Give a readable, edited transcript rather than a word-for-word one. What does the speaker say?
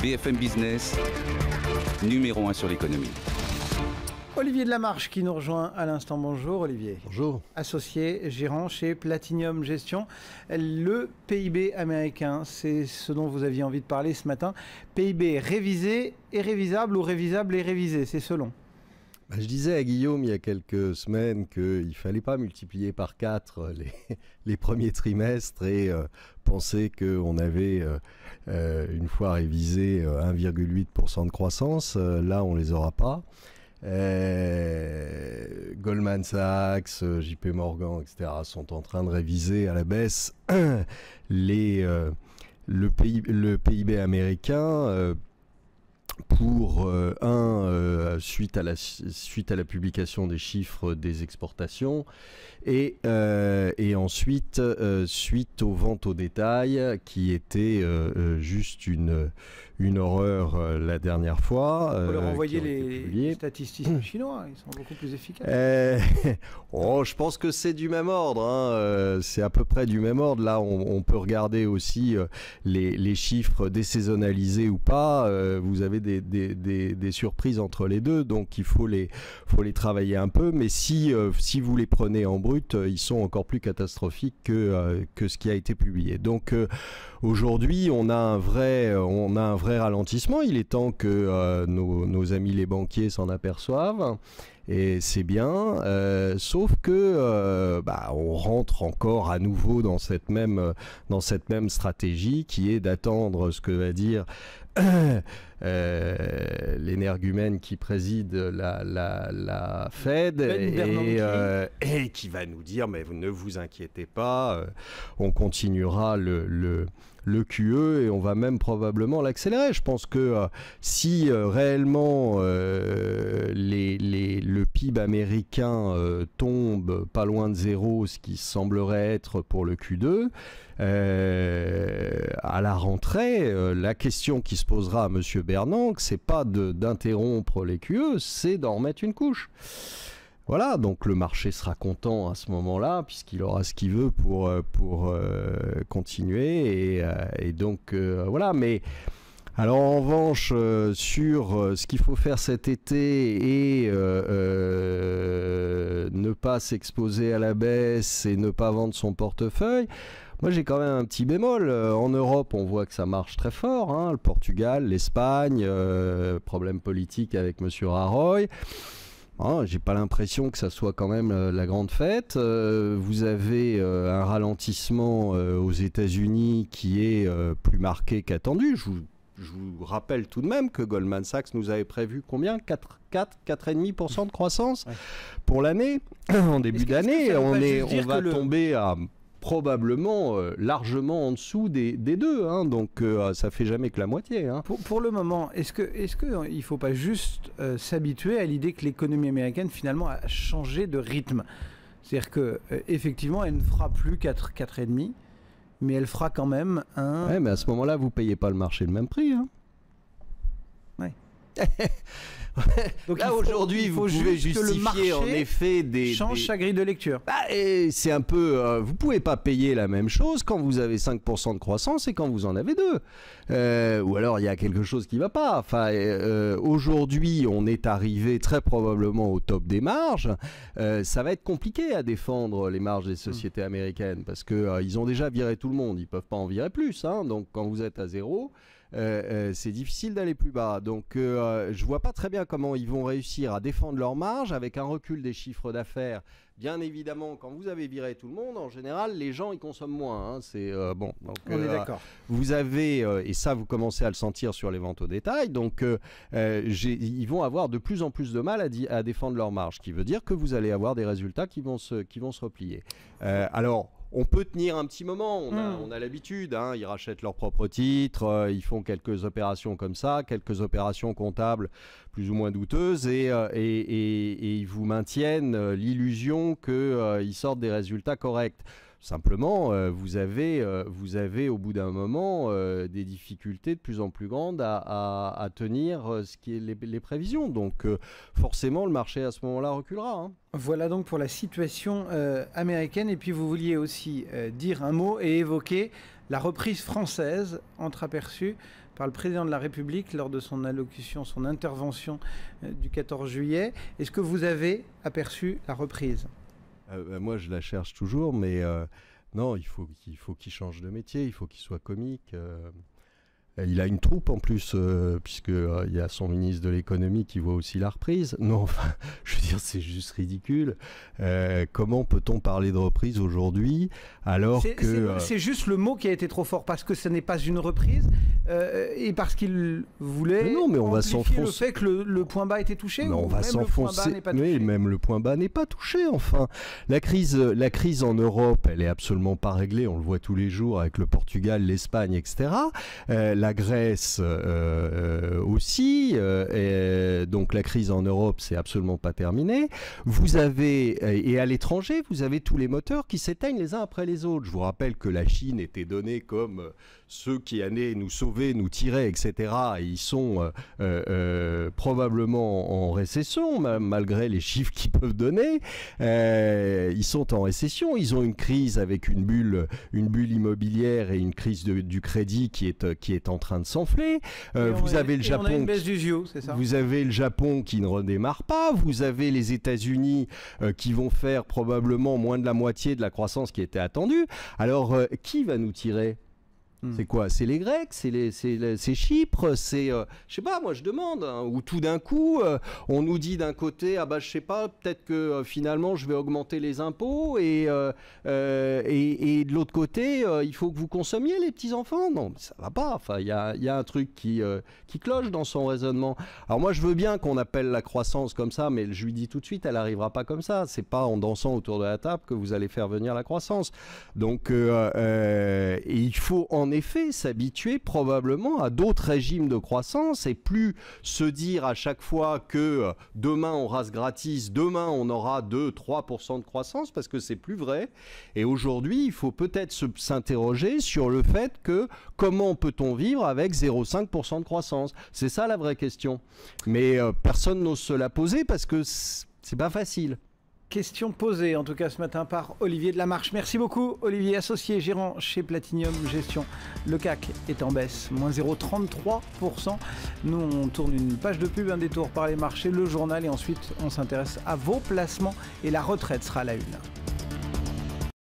BFM Business, numéro 1 sur l'économie. Olivier Delamarche qui nous rejoint à l'instant. Bonjour Olivier. Bonjour. Associé gérant chez Platinum Gestion. Le PIB américain, c'est ce dont vous aviez envie de parler ce matin. PIB révisé et révisable ou révisable et révisé, c'est selon. Je disais à Guillaume il y a quelques semaines qu'il ne fallait pas multiplier par 4 les premiers trimestres et penser qu'on avait une fois révisé 1,8% de croissance. Là, on ne les aura pas. Goldman Sachs, JP Morgan, etc. sont en train de réviser à la baisse le PIB américain pour suite à la publication des chiffres des exportations et ensuite suite aux ventes au détail qui étaient juste une horreur la dernière fois. On peut leur envoyer les statisticiens chinois, ils sont beaucoup plus efficaces. Je pense que c'est du même ordre, hein. C'est à peu près du même ordre. Là, on peut regarder aussi les chiffres désaisonnalisés ou pas. Vous avez des surprises entre les deux, donc il faut les travailler un peu. Mais si vous les prenez en brut, ils sont encore plus catastrophiques que ce qui a été publié. Donc aujourd'hui, on a un vrai ralentissement. Il est temps que nos amis les banquiers s'en aperçoivent. Et c'est bien, sauf que on rentre encore à nouveau dans cette même stratégie qui est d'attendre ce que va dire l'énergumène qui préside la Fed et qui va nous dire mais ne vous inquiétez pas, on continuera le QE et on va même probablement l'accélérer. Je pense que si réellement le PIB américain tombe pas loin de zéro, ce qui semblerait être pour le Q2, à la rentrée, la question qui se posera à M. Bernanke, c'est pas d'interrompre les QE, c'est d'en remettre une couche. Voilà, donc le marché sera content à ce moment-là, puisqu'il aura ce qu'il veut pour continuer. Et donc, voilà. Mais alors, en revanche, sur ce qu'il faut faire cet été et ne pas s'exposer à la baisse et ne pas vendre son portefeuille, moi, j'ai quand même un petit bémol. En Europe, on voit que ça marche très fort, hein, le Portugal, l'Espagne, problème politique avec M. Rajoy. J'ai pas l'impression que ça soit quand même la grande fête. Vous avez un ralentissement aux États-Unis qui est plus marqué qu'attendu. Je vous rappelle tout de même que Goldman Sachs nous avait prévu combien ? 4,5% de croissance pour l'année. En début d'année, on va tomber à probablement largement en dessous des deux, hein, donc ça fait jamais que la moitié. Hein. Pour le moment, est-ce que il ne faut pas juste s'habituer à l'idée que l'économie américaine finalement a changé de rythme ? C'est-à-dire que effectivement, elle ne fera plus 4,5, mais elle fera quand même un. Ouais, mais à ce moment-là, vous payez pas le marché le même prix. Hein. Ouais. Donc là aujourd'hui, vous pouvez justifier en effet change sa grille de lecture. C'est un peu, vous pouvez pas payer la même chose quand vous avez 5% de croissance et quand vous en avez 2. Ou alors il y a quelque chose qui va pas. Enfin, aujourd'hui, on est arrivé très probablement au top des marges. Ça va être compliqué à défendre les marges des sociétés américaines parce que ils ont déjà viré tout le monde. Ils peuvent pas en virer plus. Hein. Donc quand vous êtes à zéro. C'est difficile d'aller plus bas. Donc je vois pas très bien comment ils vont réussir à défendre leurs marges avec un recul des chiffres d'affaires. Bien évidemment, quand vous avez viré tout le monde, en général, les gens ils consomment moins. Hein. C'est bon. Donc, on est d'accord. Vous avez et ça vous commencez à le sentir sur les ventes au détail. Donc ils vont avoir de plus en plus de mal à défendre leurs marges, ce qui veut dire que vous allez avoir des résultats qui vont se replier. Alors. On peut tenir un petit moment, on a l'habitude, hein, ils rachètent leurs propres titres, ils font quelques opérations comme ça, quelques opérations comptables plus ou moins douteuses et ils vous maintiennent l'illusion qu'ils sortent des résultats corrects. Simplement, vous avez au bout d'un moment des difficultés de plus en plus grandes à tenir ce qui est les prévisions. Donc forcément, le marché à ce moment-là reculera. Hein. Voilà donc pour la situation américaine. Et puis vous vouliez aussi dire un mot et évoquer la reprise française entreaperçue par le président de la République lors de son allocution, son intervention du 14 juillet. Est-ce que vous avez aperçu la reprise ? Moi, je la cherche toujours, mais non, il faut qu'il change de métier, il faut qu'il soit comique. Il a une troupe en plus, puisqu'il y a son ministre de l'économie qui voit aussi la reprise. Non, enfin, je veux dire, c'est juste ridicule. Comment peut-on parler de reprise aujourd'hui alors que... C'est juste le mot qui a été trop fort, parce que ce n'est pas une reprise, et parce qu'il voulait mais on va s'enfoncer. Le fait que le point bas était touché, mais ou on va même le point bas n'est pas touché. Oui, même le point bas n'est pas touché, enfin. La crise en Europe, elle est absolument pas réglée, on le voit tous les jours avec le Portugal, l'Espagne, etc. La Grèce aussi, et donc la crise en Europe, c'est absolument pas terminé. Vous avez, et à l'étranger, vous avez tous les moteurs qui s'éteignent les uns après les autres. Je vous rappelle que la Chine était donnée comme ceux qui allaient nous sauver, nous tirer, etc. Et ils sont probablement en récession, malgré les chiffres qu'ils peuvent donner. Ils sont en récession, ils ont une crise avec une bulle immobilière et une crise du crédit qui est en train de s'enfler. Vous avez le Japon. On a une baisse d'usio, c'est ça ? Vous avez le Japon qui ne redémarre pas. Vous avez les États-Unis qui vont faire probablement moins de la moitié de la croissance qui était attendue. Alors, qui va nous tirer ? C'est quoi? C'est les Grecs, c'est Chypre, c'est je sais pas, moi je demande, hein, où tout d'un coup on nous dit d'un côté, ah bah je sais pas, peut-être que finalement je vais augmenter les impôts et de l'autre côté il faut que vous consommiez les petits enfants. Non, ça va pas. Enfin il y a un truc qui cloche dans son raisonnement. Alors moi je veux bien qu'on appelle la croissance comme ça, mais je lui dis tout de suite, elle arrivera pas comme ça. C'est pas en dansant autour de la table que vous allez faire venir la croissance. Donc et il faut en effet s'habituer probablement à d'autres régimes de croissance et plus se dire à chaque fois que demain on rase gratis, demain on aura 2-3% de croissance, parce que c'est plus vrai. Et aujourd'hui, il faut peut-être s'interroger sur le fait que comment peut-on vivre avec 0,5% de croissance? C'est ça la vraie question. Mais personne n'ose se la poser parce que c'est pas facile. Question posée en tout cas ce matin par Olivier de la Marche. Merci beaucoup Olivier, associé gérant chez Platinium Gestion. Le CAC est en baisse, moins 0,33%. Nous on tourne une page de pub, un détour par les marchés, le journal et ensuite on s'intéresse à vos placements et la retraite sera à la une.